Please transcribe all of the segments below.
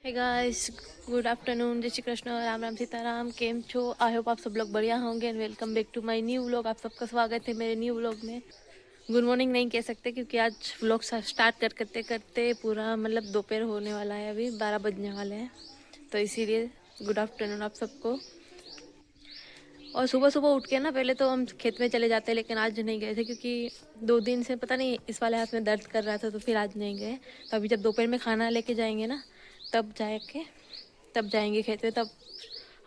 Hey guys, good afternoon, जय श्री कृष्ण, राम राम सीताराम। केम छो? I hope आप सब लोग बढ़िया होंगे and welcome back to my new vlog. आप सबका स्वागत है मेरे न्यू व्लॉग में। गुड मॉर्निंग नहीं कह सकते क्योंकि आज व्लॉग स्टार्ट करते करते पूरा मतलब दोपहर होने वाला है, अभी 12 बजने वाले हैं, तो इसीलिए गुड आफ्टरनून आप सबको। और सुबह सुबह उठ के ना पहले तो हम खेत में चले जाते, लेकिन आज नहीं गए थे क्योंकि 2 दिन से पता नहीं इस वाले हाथ में दर्द कर रहा था, तो फिर आज नहीं गए। तो अभी जब दोपहर में खाना लेके जाएंगे ना, तब जाएंगे खेत में, तब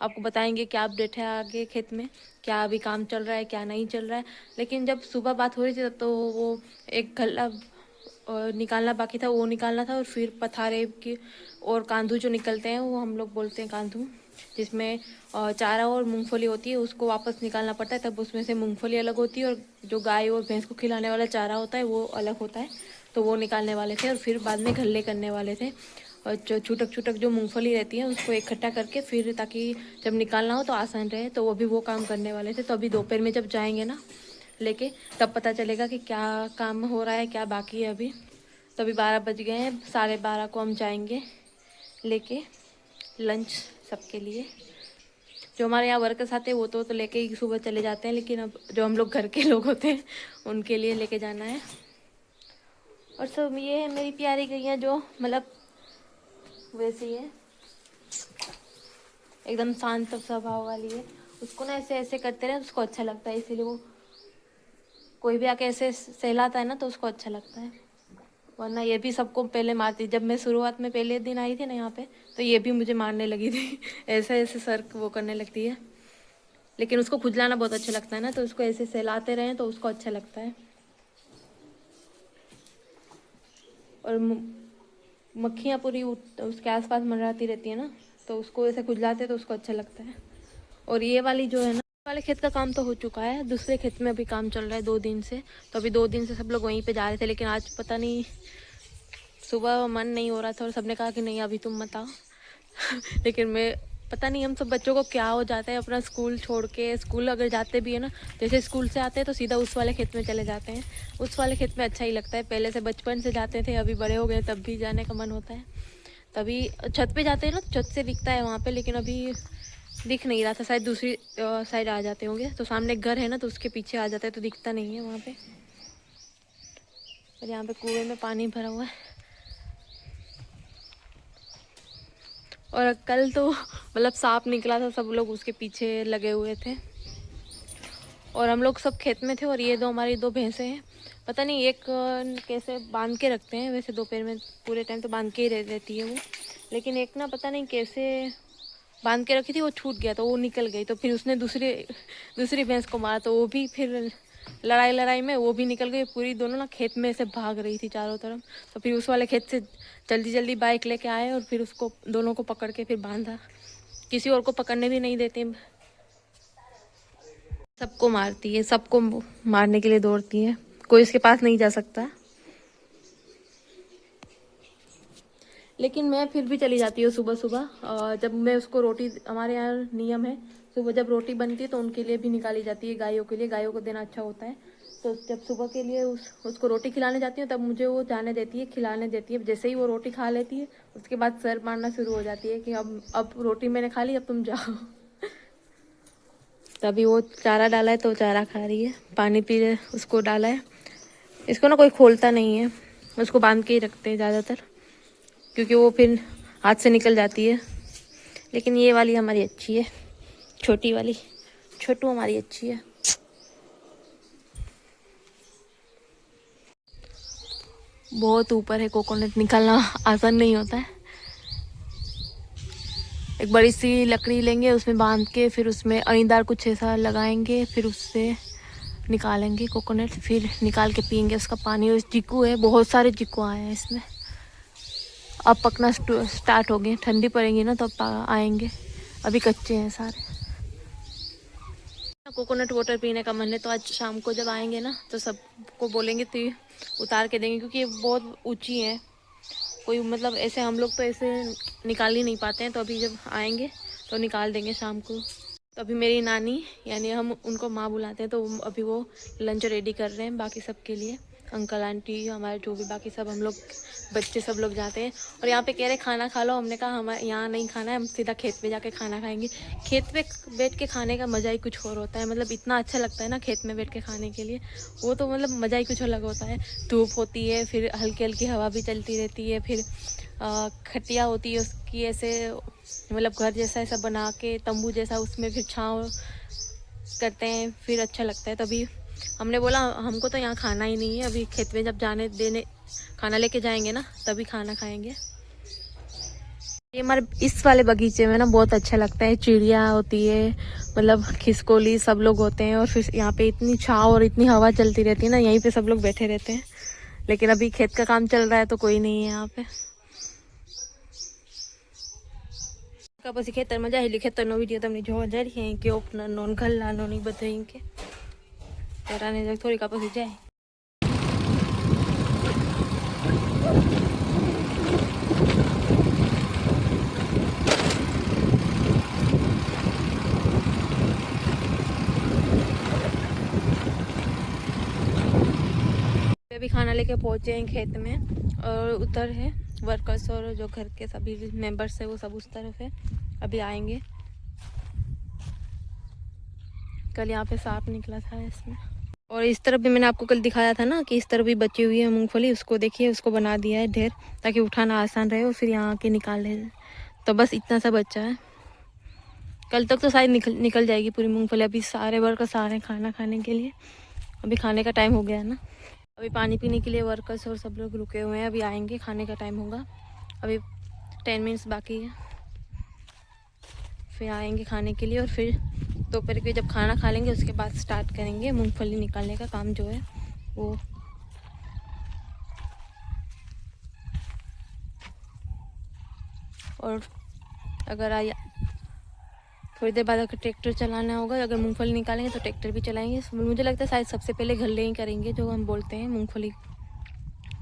आपको बताएंगे क्या अपडेट है आगे खेत में, क्या अभी काम चल रहा है क्या नहीं चल रहा है। लेकिन जब सुबह बात हो रही थी तो वो एक गल्ला निकालना बाकी था, वो निकालना था, और फिर पथारे की और कांधू जो निकलते हैं वो हम लोग बोलते हैं कांधू, जिसमें चारा और मूंगफली होती है, उसको वापस निकालना पड़ता है। तब उसमें से मूंगफली अलग होती है और जो गाय और भैंस को खिलाने वाला चारा होता है वो अलग होता है, तो वो निकालने वाले थे। और फिर बाद में घल्ले करने वाले थे, और जो छुटक छुटक जो मूंगफली रहती है उसको इकट्ठा करके फिर, ताकि जब निकालना हो तो आसान रहे, तो वो भी वो काम करने वाले थे। तो अभी दोपहर में जब जाएंगे ना लेके, तब पता चलेगा कि क्या काम हो रहा है क्या बाकी है अभी। तो अभी 12 बज गए हैं, 12:30 को हम जाएंगे लेके लंच सबके लिए। जो हमारे यहाँ वर्कर्स आते हैं वो तो लेके ही सुबह चले जाते हैं, लेकिन अब जो हम लोग घर के लोग होते हैं उनके लिए लेके जाना है। और सब ये है मेरी प्यारी गैया, जो मतलब वैसी है, एकदम शांत स्वभाव वाली है। उसको ना ऐसे ऐसे करते रहे उसको अच्छा लगता है, इसीलिए वो कोई भी आके ऐसे सहलाता है ना तो उसको अच्छा लगता है। वरना ये भी सबको पहले मारती, जब मैं शुरुआत में पहले दिन आई थी ना यहाँ पे, तो ये भी मुझे मारने लगी थी ऐसे ऐसे सर वो करने लगती है। लेकिन उसको खुजलाना बहुत अच्छा लगता है ना, तो उसको ऐसे सहलाते रहे तो उसको अच्छा लगता है। और मक्खियाँ पूरी उसके आसपास मंडराती रहती है ना, तो उसको ऐसे खुजलाते तो उसको अच्छा लगता है। और ये वाली जो है ना, वाले खेत का काम तो हो चुका है, दूसरे खेत में अभी काम चल रहा है 2 दिन से। तो अभी 2 दिन से सब लोग वहीं पे जा रहे थे, लेकिन आज पता नहीं सुबह मन नहीं हो रहा था और सबने कहा कि नहीं अभी तुम मत आओ लेकिन मैं, पता नहीं हम सब बच्चों को क्या हो जाता है, अपना स्कूल छोड़ के, स्कूल अगर जाते भी है ना, जैसे स्कूल से आते हैं तो सीधा उस वाले खेत में चले जाते हैं। उस वाले खेत में अच्छा ही लगता है, पहले से बचपन से जाते थे, अभी बड़े हो गए तब भी जाने का मन होता है। तभी छत पे जाते हैं ना, छत से दिखता है वहाँ पे, लेकिन अभी दिख नहीं रहा था, शायद दूसरी साइड आ जाते होंगे। तो सामने एक घर है ना, तो उसके पीछे आ जाता है तो दिखता नहीं है वहाँ पे। और यहाँ पे कुएं में पानी भरा हुआ है। और कल तो मतलब सांप निकला था, सब लोग उसके पीछे लगे हुए थे। और हम लोग सब खेत में थे, और ये हमारी 2 भैंसें हैं। पता नहीं एक कैसे बांध के रखते हैं, वैसे दोपहर में पूरे टाइम तो बांध के ही रहती है वो, लेकिन एक ना पता नहीं कैसे बांध के रखी थी, वो छूट गया तो वो निकल गई। तो फिर उसने दूसरी भैंस को मारा, तो वो भी फिर लड़ाई में वो भी निकल गई पूरी। दोनों ना खेत में से भाग रही थी चारों तरफ। तो फिर उस वाले खेत से जल्दी जल्दी बाइक लेके आए और फिर उसको दोनों को पकड़ के फिर बांधा। किसी और को पकड़ने भी नहीं देते, सबको मारती है, सबको मारने के लिए दौड़ती है, कोई इसके पास नहीं जा सकता। लेकिन मैं फिर भी चली जाती हूँ सुबह सुबह। जब मैं उसको रोटी, हमारे यहाँ नियम है सुबह जब रोटी बनती है तो उनके लिए भी निकाली जाती है, गायों के लिए, गायों को देना अच्छा होता है। तो जब सुबह के लिए उसको रोटी खिलाने जाती हूँ, तब मुझे वो जाने देती है, खिलाने देती है। जैसे ही वो रोटी खा लेती है उसके बाद सर मारना शुरू हो जाती है कि अब रोटी मैंने खा ली, अब तुम जाओ तभी वो चारा डाला है तो चारा खा रही है, पानी पी रहे उसको डाला है। इसको ना कोई खोलता नहीं है, उसको बांध के ही रखते हैं ज़्यादातर, क्योंकि वो फिर हाथ से निकल जाती है। लेकिन ये वाली हमारी अच्छी है, छोटी वाली, छोटू हमारी अच्छी है। बहुत ऊपर है, कोकोनट निकालना आसान नहीं होता है। एक बड़ी सी लकड़ी लेंगे, उसमें बांध के फिर उसमें अणीदार कुछ ऐसा लगाएंगे, फिर उससे निकालेंगे कोकोनट, फिर निकाल के पियेंगे उसका पानी। और चीकू है, बहुत सारे चीकू आए हैं इसमें, अब पकना स्टार्ट हो गए, ठंडी पड़ेगी ना तो अब आएंगे, अभी कच्चे हैं सारे। कोकोनट वाटर पीने का मन है, तो आज शाम को जब आएंगे ना तो सबको बोलेंगे तो उतार के देंगे, क्योंकि ये बहुत ऊंची है। कोई मतलब ऐसे हम लोग तो ऐसे निकाल ही नहीं पाते हैं, तो अभी जब आएंगे तो निकाल देंगे शाम को। तो अभी मेरी नानी, यानी हम उनको माँ बुलाते हैं, तो अभी वो लंच रेडी कर रहे हैं बाकी सबके लिए। अंकल आंटी हमारे जो भी बाकी सब हम लोग बच्चे सब लोग जाते हैं। और यहाँ पे कह रहे खाना खा लो, हमने कहा हमारे यहाँ नहीं खाना है, हम सीधा खेत पे जाके खाना खाएंगे। खेत पे बैठ के खाने का मज़ा ही कुछ और होता है, मतलब इतना अच्छा लगता है ना खेत में बैठ के खाने के लिए, वो तो मतलब मज़ा ही कुछ अलग होता है। धूप होती है, फिर हल्की हल्की हवा भी चलती रहती है, फिर खटिया होती है उसकी ऐसे मतलब घर जैसा ऐसा बना के तंबू जैसा, उसमें फिर छाँव करते हैं, फिर अच्छा लगता है। तभी हमने बोला हमको तो यहाँ खाना ही नहीं है, अभी खेत में जब जाने देने खाना लेके जाएंगे ना तभी खाना खाएंगे। ये हमारे इस वाले बगीचे में ना बहुत अच्छा लगता है, चिड़िया होती है, मतलब खिसकोली सब लोग होते हैं, और फिर यहाँ पे इतनी छाँव और इतनी हवा चलती रहती है ना, यहीं पे सब लोग बैठे रहते हैं। लेकिन अभी खेत का काम चल रहा है तो कोई नहीं है यहाँ पे। પછી ખેતરમાં જાય ખેતરનો વિડીયો તમને જોવા જઈ રહ્યા કે ઓપનરનો ગલ્લાનો ને બધું કે ત્યારે થોડીક પછી જાય। अभी खाना लेके पहुँचे हैं खेत में, और उधर है वर्कर्स और जो घर के सभी मेंबर्स है वो सब उस तरफ है, अभी आएंगे। कल यहाँ पे सांप निकला था इसमें। और इस तरफ भी मैंने आपको कल दिखाया था ना कि इस तरफ भी बची हुई है मूंगफली, उसको देखिए उसको बना दिया है ढेर ताकि उठाना आसान रहे और फिर यहाँ आके निकाल ले। तो बस इतना सा बच्चा है, कल तक तो शायद निकल जाएगी पूरी मूंगफली। अभी सारे वर्कर्स आ रहे हैं खाना खाने के लिए, अभी खाने का टाइम हो गया है ना। अभी पानी पीने के लिए वर्कर्स और सब लोग रुके हुए हैं, अभी आएंगे, खाने का टाइम होगा, अभी 10 मिनट्स बाकी है, फिर आएंगे खाने के लिए। और फिर दोपहर के जब खाना खा लेंगे उसके बाद स्टार्ट करेंगे मूंगफली निकालने का काम जो है वो। और अगर थोड़ी देर बाद अगर ट्रैक्टर चलाना होगा, अगर मूंगफली निकालेंगे तो ट्रैक्टर भी चलाएंगे। मुझे लगता है शायद सबसे पहले घल्ले ही करेंगे, जो हम बोलते हैं मूंगफली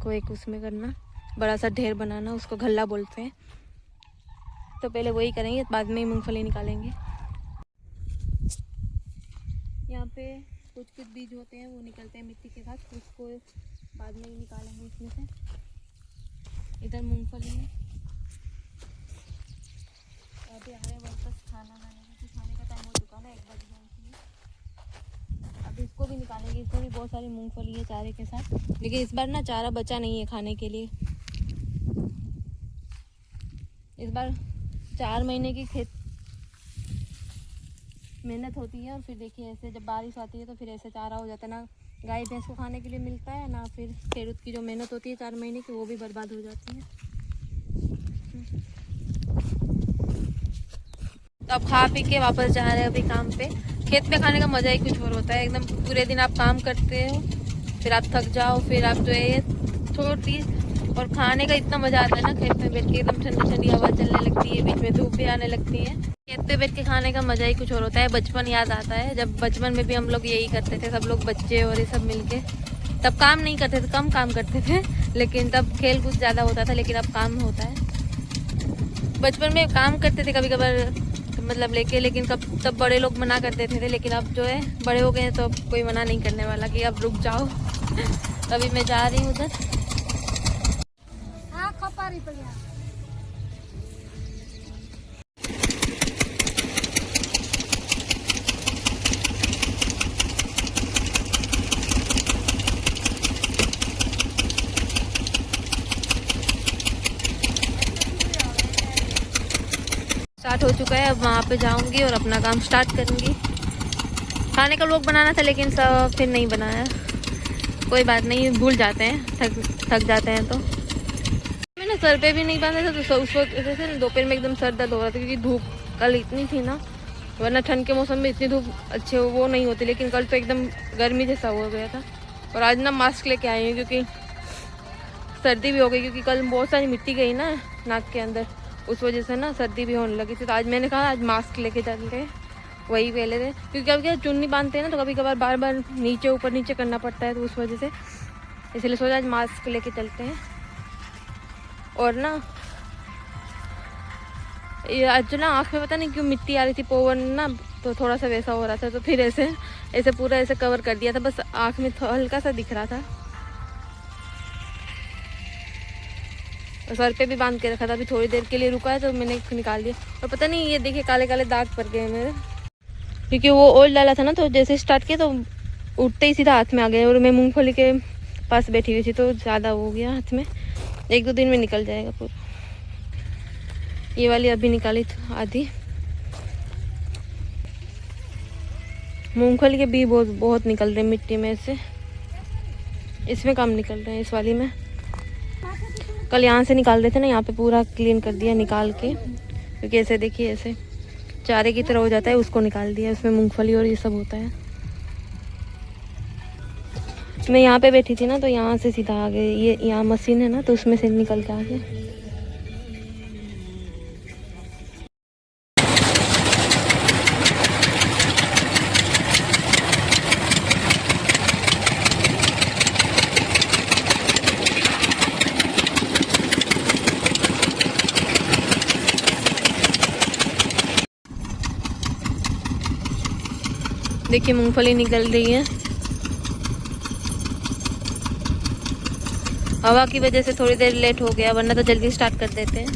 को एक उसमें करना, बड़ा सा ढेर बनाना, उसको घल्ला बोलते हैं। तो पहले वही करेंगे, बाद में ही मूंगफली निकालेंगे। यहाँ पे कुछ कुछ बीज होते हैं वो निकलते हैं मिट्टी के साथ, उसको बाद में ही निकालेंगे इसमें से। इधर मूंगफली है, अभी आ रहे वर्कर्स खाना खाने का टाइम हो चुका ना, 1 बज गया। अभी इसको भी निकालेंगे, इसमें भी बहुत सारी मूंगफली है चारे के साथ, लेकिन इस बार ना चारा बचा नहीं है खाने के लिए। इस बार 4 महीने की मेहनत होती है, और फिर देखिए ऐसे जब बारिश आती है तो फिर ऐसे चारा हो जाता है, ना गाय भैंस को खाने के लिए मिलता है, ना फिर खेत की जो मेहनत होती है 4 महीने की वो भी बर्बाद हो जाती है। तो अब खा पी के वापस जा रहे हैं अभी काम पे। खेत में खाने का मज़ा ही कुछ और होता है, एकदम पूरे दिन आप काम करते हो, फिर आप थक जाओ, फिर आप जो है छोटी, और खाने का इतना मज़ा आता है ना खेत में बैठ के, एकदम ठंडी ठंडी हवा चलने लगती है, बीच में धूप भी आने लगती है। खेत पे बैठ के खाने का मज़ा ही कुछ और होता है। बचपन याद आता है, जब बचपन में भी हम लोग यही करते थे, सब लोग बच्चे और ये सब मिलके। तब काम नहीं करते थे, कम काम करते थे, लेकिन तब खेल कूद ज़्यादा होता था, लेकिन अब काम होता है। बचपन में काम करते थे कभी कभार मतलब लेके, लेकिन तब बड़े लोग मना कर देते थे, लेकिन अब जो है बड़े हो गए हैं तो अब कोई मना नहीं करने वाला कि अब रुक जाओ। अभी मैं जा रही हूँ उधर। स्टार्ट हो चुका है, अब वहाँ पे जाऊँगी और अपना काम स्टार्ट करूँगी। खाने का व्लॉग बनाना था लेकिन सब फिर नहीं बनाया, कोई बात नहीं, भूल जाते हैं, थक जाते हैं। तो मैंने सर पे भी नहीं बांधा था, तो उस वक्त जैसे ना दोपहर में एकदम सर दर्द हो रहा था, क्योंकि धूप कल इतनी थी ना, वरना ठंड के मौसम में इतनी धूप अच्छे वो नहीं होती, लेकिन कल तो एकदम गर्मी जैसा हो गया था। और आज ना मास्क लेके आई हूँ क्योंकि सर्दी भी हो गई, क्योंकि कल बहुत सारी मिट्टी गई ना नाक के अंदर, उस वजह से ना सर्दी भी होने लगी थी। तो आज मैंने कहा आज मास्क लेके चलते हैं, वही पहले थे, क्योंकि कभी क्या चुन्नी बांधते हैं ना तो कभी कभार बार बार नीचे ऊपर नीचे करना पड़ता है, तो उस वजह से इसलिए सोचा आज मास्क लेके चलते हैं। और ना ये आज ना आँख में पता नहीं क्यों मिट्टी आ रही थी, पोवन ना, तो थोड़ा सा वैसा हो रहा था, तो फिर ऐसे पूरा ऐसे कवर कर दिया था, बस आँख में हल्का सा दिख रहा था। सर पे भी बांध के रखा था, अभी थोड़ी देर के लिए रुका है तो मैंने निकाल दिया। और पता नहीं ये देखिए काले काले दाग पड़ गए मेरे, क्योंकि वो ऑयल डाला था ना, तो जैसे स्टार्ट किया तो उठते ही सीधा हाथ में आ गए। और मैं मूंगफली के पास बैठी हुई थी तो ज़्यादा हो गया हाथ में, 1-2 दिन में निकल जाएगा पूरा। ये वाली अभी निकाली थी आधी। मूंगफली के भी बहुत निकल रहे मिट्टी में से, इसमें कम निकल रहे हैं, इस वाली में। कल यहाँ से निकाल रहे थे ना, यहाँ पे पूरा क्लीन कर दिया निकाल के, क्योंकि ऐसे देखिए ऐसे चारे की तरह हो जाता है, उसको निकाल दिया। उसमें मूंगफली और ये सब होता है। मैं यहाँ पे बैठी थी ना, तो यहाँ से सीधा आ गए, ये यहाँ मशीन है ना, तो उसमें से निकल के आ गए। देखिए मूंगफली निकल रही है, हवा की वजह से थोड़ी देर लेट हो गया, वरना तो जल्दी स्टार्ट कर देते हैं।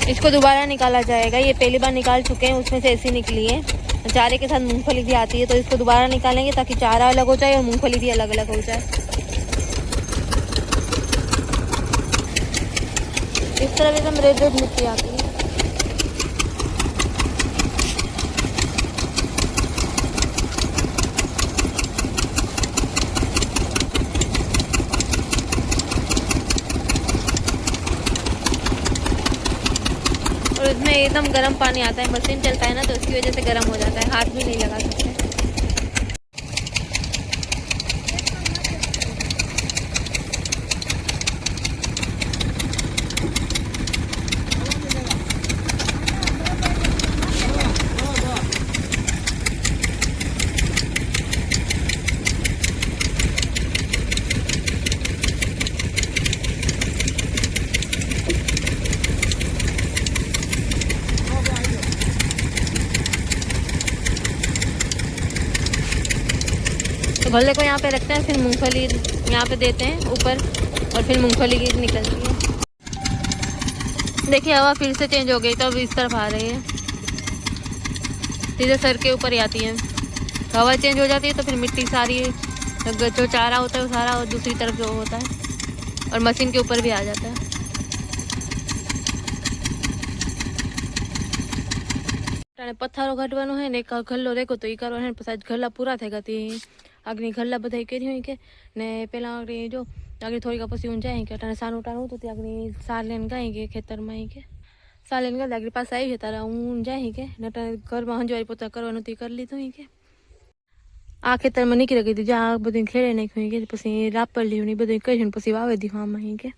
इसको दोबारा निकाला जाएगा, ये पहली बार निकाल चुके हैं, उसमें से ऐसी निकली है। चारे के साथ मूंगफली भी आती है, तो इसको दोबारा निकालेंगे ताकि चारा अलग हो जाए और मूंगफली भी अलग अलग हो जाए। इस तरह एकदम रेड रेड मिट्टी आती है। और इसमें एकदम गर्म पानी आता है, मशीन चलता है ना, तो उसकी वजह से गर्म हो जाता है, हाथ भी नहीं लगा सकते। तो भल्ले को यहाँ पे रखते हैं, फिर मूंगफली यहाँ पे देते हैं ऊपर, और फिर मूंगफली की निकलती है। देखिए हवा फिर से चेंज हो गई, तो अब इस तरफ आ रही है, सीधे सर के ऊपर ही आती है। तो हवा चेंज हो जाती है तो फिर मिट्टी सारी, जो चारा होता है वो सारा, और दूसरी तरफ जो होता है, और मशीन के ऊपर भी आ जाता है। पत्थरों घटवानो है ने गल्लो रेको तो ई करवानो है, પછી ગલ્લા પૂરા થઈ ગયા તી આગની ગલ્લા બધાય કરી હોય કે ને પેલા આગળ જો આગળ થોડીક પછી ઊંચાઈ કે અટાણે સાનું ટાણું તો તે આગળ સાર લેન ગાય કે ખેતરમાં કે સાર લેન ગયા આગળ પાસે આવી તારા હું જાય કે નટા ઘરમાં હંજવારી પોતા કરવાનું તી કરી લીધું કે આ ખેતરમાં નીકળી ગઈ તી, જ્યાં બધું ખેડે નાખ્યું કે પછી રાપર લીધું ને બધું કર્યું, પછી વાવે દીધું આમાં કે